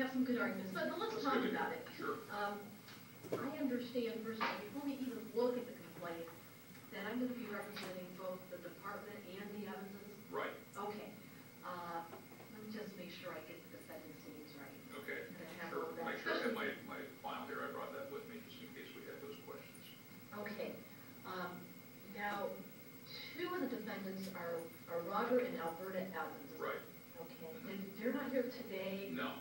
have some good arguments, but let's talk about it. Sure. I understand, first of all, before we even look at the complaint, that I'm going to be representing both the department and the Evanses. Right. Okay. Let me just make sure I get the defendant's names right. Okay. Sure. Make sure I have my file here. I brought that with me just in case we have those questions. Okay. Now, two of the defendants are Roger and Alberta Evans. Right. Okay. And they're not here today. No.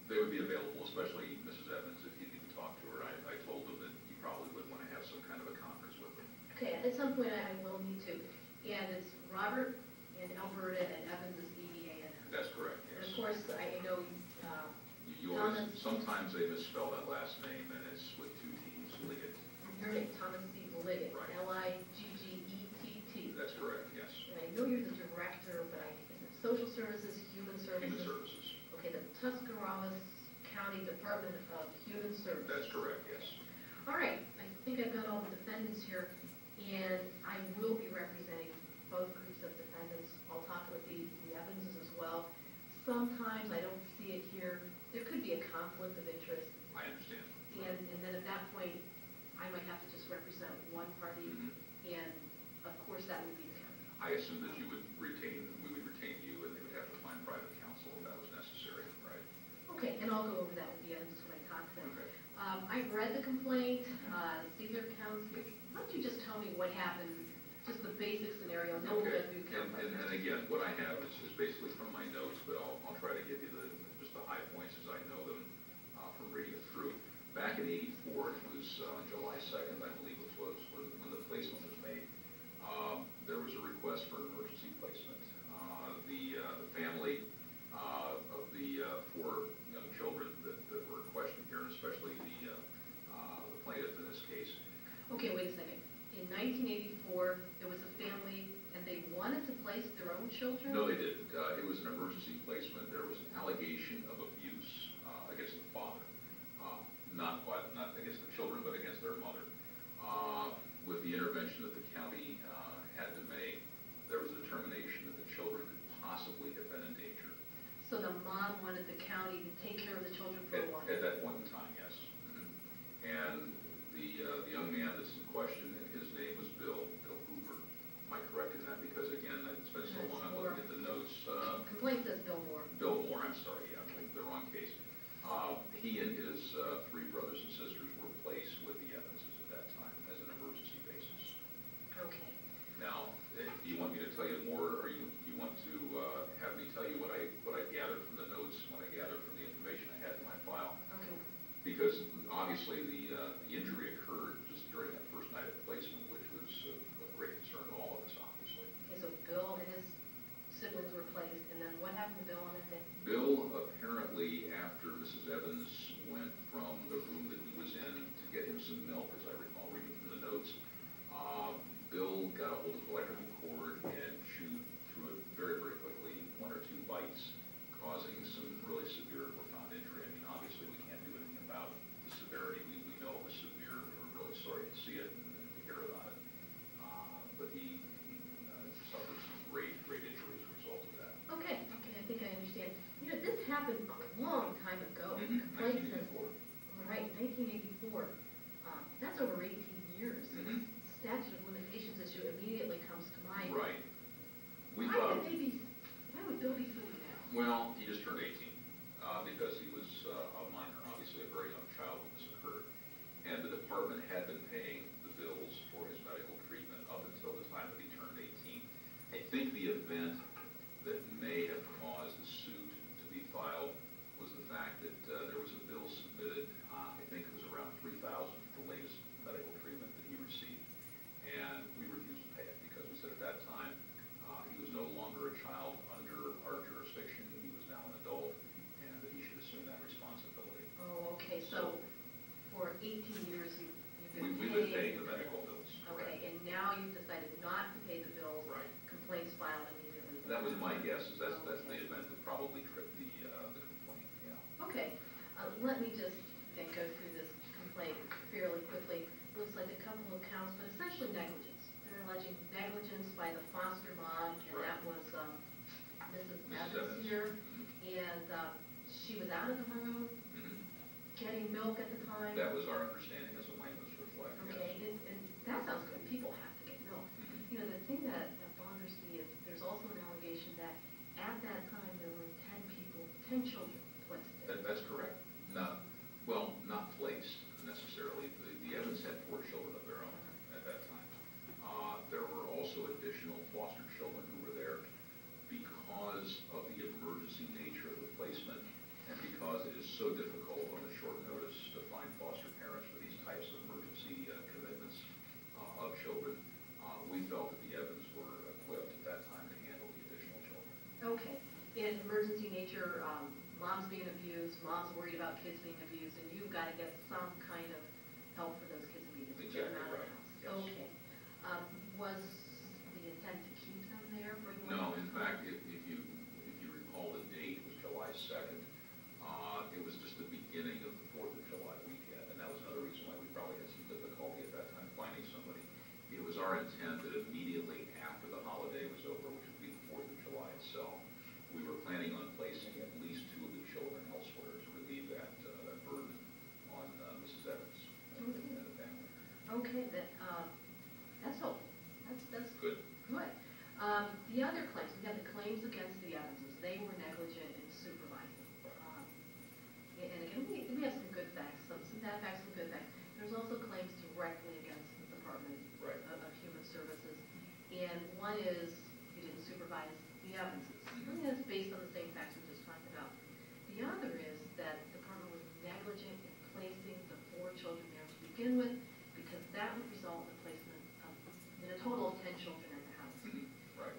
They would be available, especially Mrs. Evans, if you need to talk to her. I told them that you probably would want to have some kind of a conference with them. Okay. At some point, I will need to. And it's Robert and Alberta and Evans is EVANS. That's correct, yes. And of course, I know you always, sometimes they misspell that last name, and it's with two T's, Liggett. Your name, Thomas C. Liggett, right. Liggett. That's correct, yes. And I know you're the director, but is it Social Services, Human Services? Human Services. Okay, the Tuscarawas County Department of Human Services. That's correct, yes. All right, I think I've got all the defendants here, and I will be representing both groups of defendants. I'll talk with the Evanses as well. Sometimes I don't see it here. There could be a conflict of interest. I understand. And then at that point, I might have to just represent one party, and of course that would be the county. I assume that we would retain you, and they would have to find private counsel if that was necessary, right? Okay, and I'll go over that with the Evanses when I talk to them. Okay. I've read the complaint, Caesar counts. Why don't you just tell me what happened, just the basic scenario, and then we'll go through complaint. And again, what I have is basically from my notes, but I'll try to give you just the high points as I know them from reading it through. Back in '84, it was on July 2nd, I believe it was, when the placement was made. There was a request for an emergency placement. The family of the four young children that were in question here, and especially the plaintiff in this case. Okay, wait a second. In 1984, there was a family, and they wanted to place their own children? No, they didn't. It was an emergency placement. There was an allegation of abuse against the father. Not against the children, but against their mother. With the intervention that the county had to make, there was a determination that the children could possibly have been in danger. So the mom wanted the county to take care of the children for a while? At that point in time, yes. And the young man that's in question, and his name was Bill Hoover. Am I correct in that? Because again, it's been so long, I'm looking at the notes. Complaint says Bill Moore. Bill Moore, I'm sorry, yeah, I'm thinking the wrong case. He and his three brothers and sisters were placed with the Evanses at that time as an emergency basis. Okay. Now, do you want me to tell you more, or you want to have me tell you what I gathered from the notes, what I gathered from the information I had in my file? Okay. Because obviously the injury occurred just during that first night of placement, which was of great concern to all of us, obviously. Okay, so Bill and his siblings were placed, and then what happened to Bill on that day? Bill, apparently, after Mrs. Evans went from the room that he was in to get him some milk, as I recall reading from the notes, Bill got a hold of the electrical cord and chewed through it very, very quickly, 1 or 2 bites, causing some really severe, profound injury. I mean, obviously, we can't do anything about the severity. We know it was severe, and we're really sorry to see it and to hear about it. But he suffered some great injury as a result of that. Okay, I think I understand. You know, this happened a long time ago. Complaint says, 1984. right, 1984. That's over 18 years. Statute of limitations issue immediately comes to mind. Right. Why would Bill be suing now? Well, he just turned 18 because he was a minor, obviously a very young child when this occurred. And the department had been paying the bills for his medical treatment up until the time that he turned 18. I think the event that may have caused the suit to be filed was the fact that there was a bill submitted, I think it was around $3,000 for the latest medical treatment that he received. And we refused to pay it because we said at that time he was no longer a child under our jurisdiction. He was now an adult, and that he should assume that responsibility. Oh, okay. So for 18 years we've been paying the medical bills. Okay, and now you've decided not to pay the bills. Right. Complaints filed immediately. That was my guess. That's the event that probably tripped the complaint. Yeah. Okay. Let me just then go through this complaint fairly quickly. Looks like a couple of counts, but essentially negligence. They're alleging negligence by the foster mom, and that was Mrs. Evans here. And she was out of the room, Mhm. getting milk at the time? That was our understanding as the language reflects. Okay, and that sounds good, people have to get milk. Mhm. You know, the thing that bothers me is there's also an allegation that at that time there were 10 people, 10 children placed there. That's correct. Not placed necessarily. The Evans had 4 children of their own at that time. There were also additional foster children who were there because of the emergency nature of the placement and because it is so difficult on the short notice to find foster parents for these types of emergency commitments of children. We felt that the Evans were equipped at that time to handle the additional children. Okay, in emergency nature, mom's being abused, mom's worried about kids being abused, and you've got to get some kind of help for those kids immediately. Get them out of the house. Yes. Okay. Was the intent to keep them there? Bring them No, up? in fact, if you recall, the date was July 2nd. It was just the beginning of the 4th of July weekend, and that was another reason why we probably had some difficulty at that time finding somebody. It was our intent that immediately after the holiday was over, which would be the 4th of July itself, we were planning on placing at least 2 of the children elsewhere to relieve that burden on Mrs. Evans and the family. Okay, that's helpful. That's Good. good. The other claims, we have the claims against the Evanses. They were negligent in supervising. And again, we have some good facts, some bad facts, some good facts. There's also claims directly against the Department Right. of Human Services. And one is you didn't supervise the Evanses. And that's based on the same facts we just talked about. The other is that the department was negligent in placing the 4 children there to begin with, because that would result in the placement of, in a total of 10 children at the house. Mhm. Right.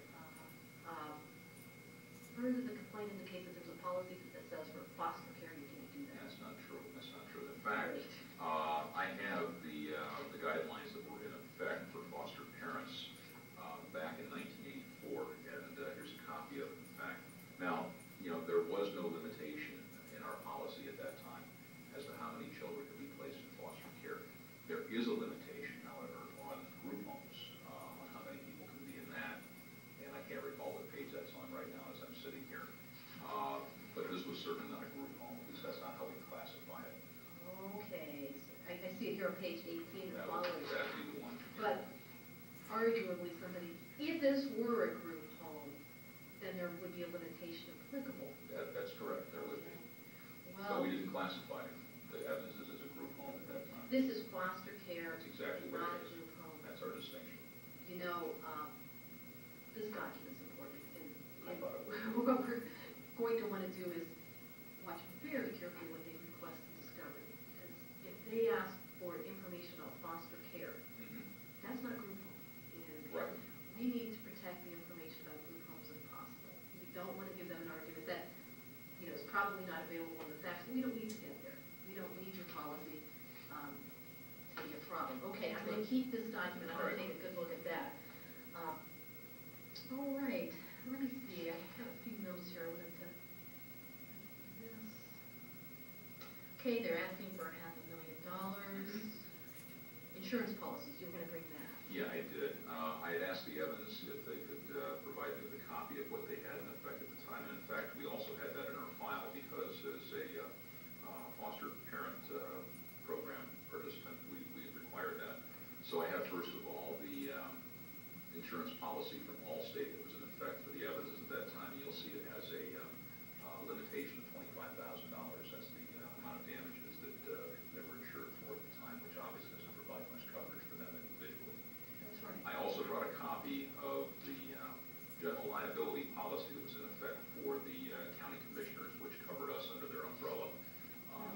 Further, the complaint indicates that there's a policy that says for foster care you can't do that. That's not true. That's not true. In fact, I have the guidelines that were in effect for foster parents back in 1984, and here's a copy of it. In fact, now, there was no limitation in our policy at that time as to how many children could be placed in foster care. There is a limitation, however, on group homes, on how many people can be in that, and I can't recall what page that's on right now as I'm sitting here. But this was certainly not a group home, at least that's not how we classify it. Okay, so I see it here on page 18 and That would following. exactly the one. But arguably somebody, if this were a group home, then there would be a limitation applicable. That's correct, there would be. But Well, we didn't classify the Evanses as a group home at that time. this is foster care, That's exactly what not a it is. group home. That's our distinction. You know, this document's important, I thought it was. what we're going to want to do is watch very carefully what they request in discovery. Because if they ask for information about foster care, Mhm. that's not a group home. And Right. we need to protect the information about group homes if possible. We don't want to give them an argument that, is probably not available in the facts. We don't need to get there. We don't need your policy to be a problem. Okay, I'm going to keep this document. I'm going to take a good look at that. All right, let me see. I have a few notes here. I wanted to this. Okay, they're asking for $500,000. Insurance policies, you're going to bring that. Yeah, I did. I had asked the Evans if they could provide me with a copy of what they had in effect at the time. And in fact, we also had that in our file because as a foster parent program participant, we required that. So I have, first of all, the insurance policy from Allstate that was in effect for the Evanses at that time. You'll see it has a limitation of $25,000. That's the amount of damages that they were insured for at the time, which obviously doesn't provide much coverage for them individually. That's right. I also brought a copy of the general liability policy that was in effect for the county commissioners, which covered us under their umbrella.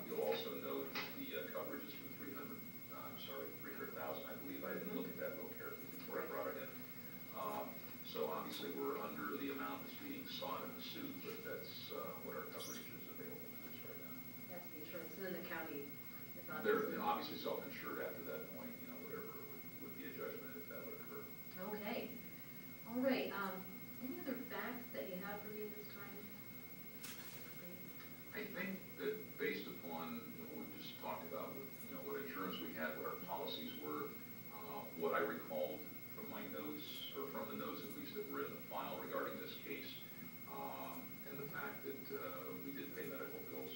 You'll also note that the coverage is for $300,000, I believe. I didn't look at that real carefully before I brought it in. So obviously we're under the amount that's being sought in the suit, but that's what our coverage is available to us right now. That's the insurance. And then the county is They're obviously. obviously self-insured after that point, whatever would be a judgment if that would occur. Okay. All right. Any other facts that you have for me at this time? I think that based upon what we just talked about with, what insurance we had, what our policies were, what I recalled from my notes, or from the notes at least that were in the file regarding this case, and the fact that we did pay medical bills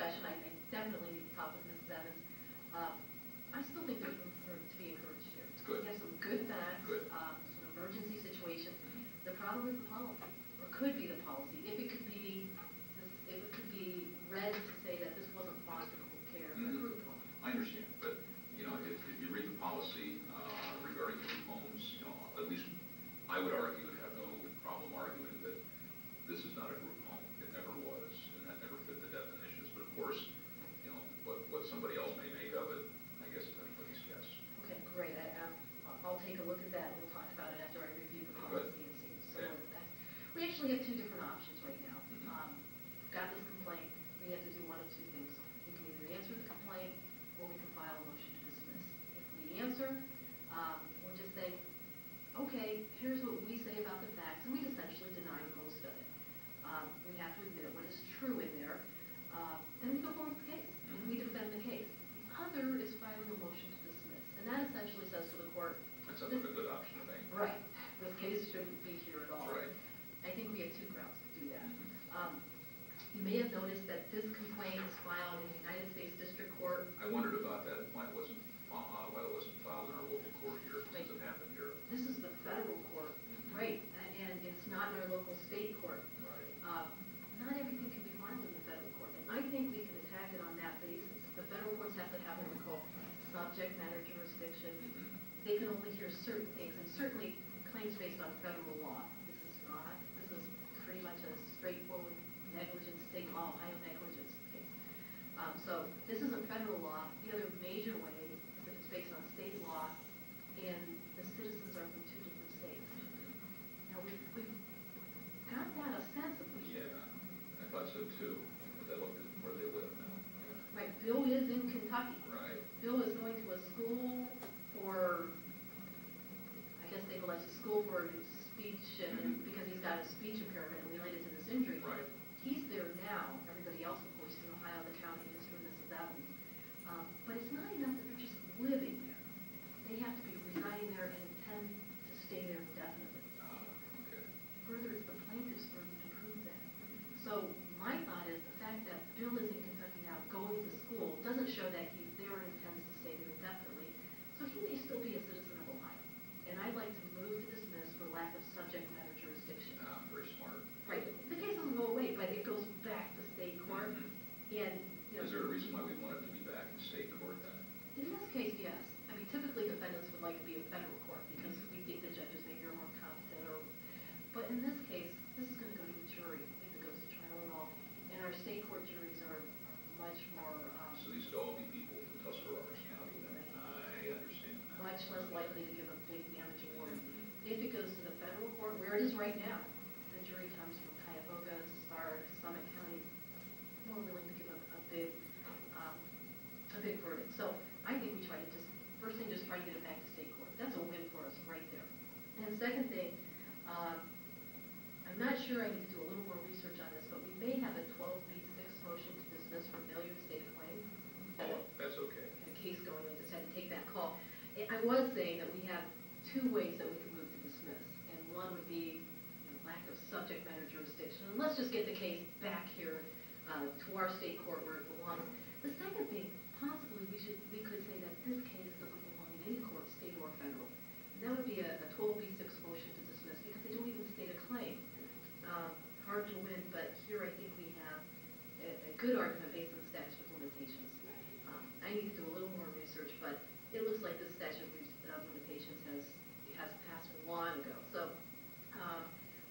discussion. I definitely need to talk with Mrs. Evans. I still think there's room for to be encouraged here. Good. We have some good facts, Good. some emergency situations. The problem is the policy, or could be the policy. If it could be, read to say that this wasn't foster care, but group home. I understand, but, you know, if you read the policy regarding group homes, you know, at least I would argue and have no problem arguing that this is not a group home. It never was, and that never fit the definitions. But of course, you know, what somebody else may make of it, I guess is anybody's guess. Okay, great. I'll take a look at that, and we'll talk about it after I review the Good. policy and see some Okay. of the facts. We actually have two different options right now. Got this complaint, we have to do one of two things. We can either answer the complaint, or we can file a motion to dismiss. If we answer, we're just saying, okay, here's what we say about the facts, and we essentially deny most of it. We have to admit what is true in there, then we go forward with the case, and we defend the case. The other is filing a motion to dismiss, and that essentially says to the court, That sounds like a good option to me. right, this case shouldn't be here at all. Right. I think we have two grounds to do that. You may have noticed that this complaint was filed in the United States District Court. I wondered about that, why it wasn't filed in our local court here, since it happened here. This is the federal court, right, and it's not in our local state court. Right. Not everything can be filed in the federal court, and I think we can attack it on that basis. The federal courts have to have what we call subject matter jurisdiction. They can only hear certain things, and certainly claims based on federal law. This is pretty much a straightforward negligence, state law, Ohio negligence case. So this isn't federal law. The other major way is if it's based on state law, and the citizens are from two different states. Now, we've got that ostensibly. Yeah, I thought so too, but that looked at where they live now. Right, Bill is in Kentucky. Right. Bill is going to a school for, I guess they call it a school for speech, and because he's got a speech impairment related to this injury. Right. He's there now. Everybody else, of course, in Ohio, the county is through Mrs. Evans. But it's not enough that they're just living there. They have to be residing there and intend to stay there indefinitely. Okay. Further, it's the plaintiff's burden to prove that. So my thought is the fact that Bill is in Kentucky now going to school doesn't show that he's there and intends to stay there indefinitely. So he may still be a citizen of Ohio. And I'd like to move to dismiss for lack of subject matter jurisdiction. Very smart. Right. The case doesn't go away, but it goes back to state court. And, you know, Is there a reason why we want it to be back in state court then? in this case, yes. I mean, typically defendants would like to be in federal court because we think the judges maybe are more competent. But in this case, this is going to go to a jury if it goes to trial at all. And our state court juries are much more, So these would all be people from Tuscarawas County then? I understand that. much less likely to give a big damage award. If it goes to the federal court, where it is right now, the jury comes from Cuyahoga, Stark, Summit counties, more willing to give a big verdict. So I think we try to first thing, just try to get it back to state court. That's a win for us right there. And second thing, I'm not sure, I need to do a little more research on this, but we may have a 12B6 motion to dismiss for failure to state a claim. Oh, that's okay. A case going, I just had to take that call. I was saying that we have two ways that we can move to dismiss, and one would be lack of subject matter jurisdiction. And let's just get the case back here to our state court where it belongs. The second thing, possibly we could say that this case doesn't belong in any court, state or federal. And that would be a 12B6 motion to dismiss because they don't even state a claim. Hard to win, but here I think we have a good argument based on the statute of limitations. I need to do a little more research, but it looks like the statute of limitations has passed long ago. So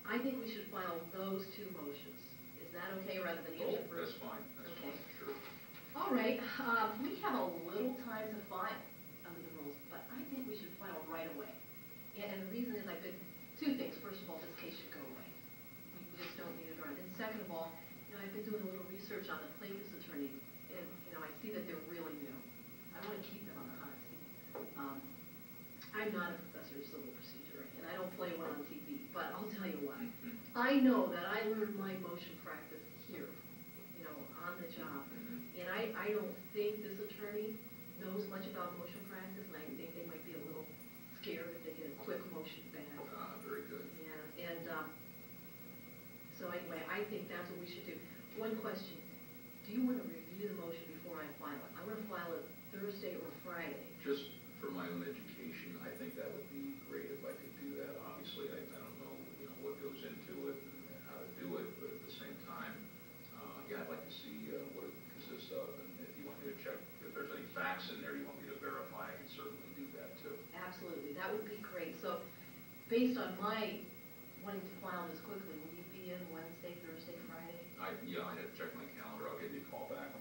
I think we should file those two motions. Is that okay, rather than answer first? That's fine, that's Okay. fine, sure. All right, we have a little time to file under the rules, but I think we should file right away. And the reason is two things. First of all, this case should go away. We just don't need it around. And second of all, I've been doing a little research on the plaintiff's attorneys, and, I see that they're really new. I want to keep them on the hot seat. I'm not a professor of civil procedure, and I don't play one on TV, but I'll tell you what. I know that I learned my motion practice here, on the job. And I don't think this attorney knows much about motion practice, and I think they might be a little scared if they get a quick motion back. Very good. Yeah, and so anyway, I think that's what we should do. One question, do you want to review do the motion before I file it. I'm gonna file it Thursday or Friday. Just for my own education, I think that would be great if I could do that. Obviously, I don't know, what goes into it and how to do it, but at the same time, yeah, I'd like to see what it consists of, and if you want me to check, if there's any facts in there you want me to verify, I can certainly do that too. Absolutely, that would be great. So, based on my wanting to file this quickly, will you be in Wednesday, Thursday, Friday? Yeah, I have to check my calendar, I'll give you a call back on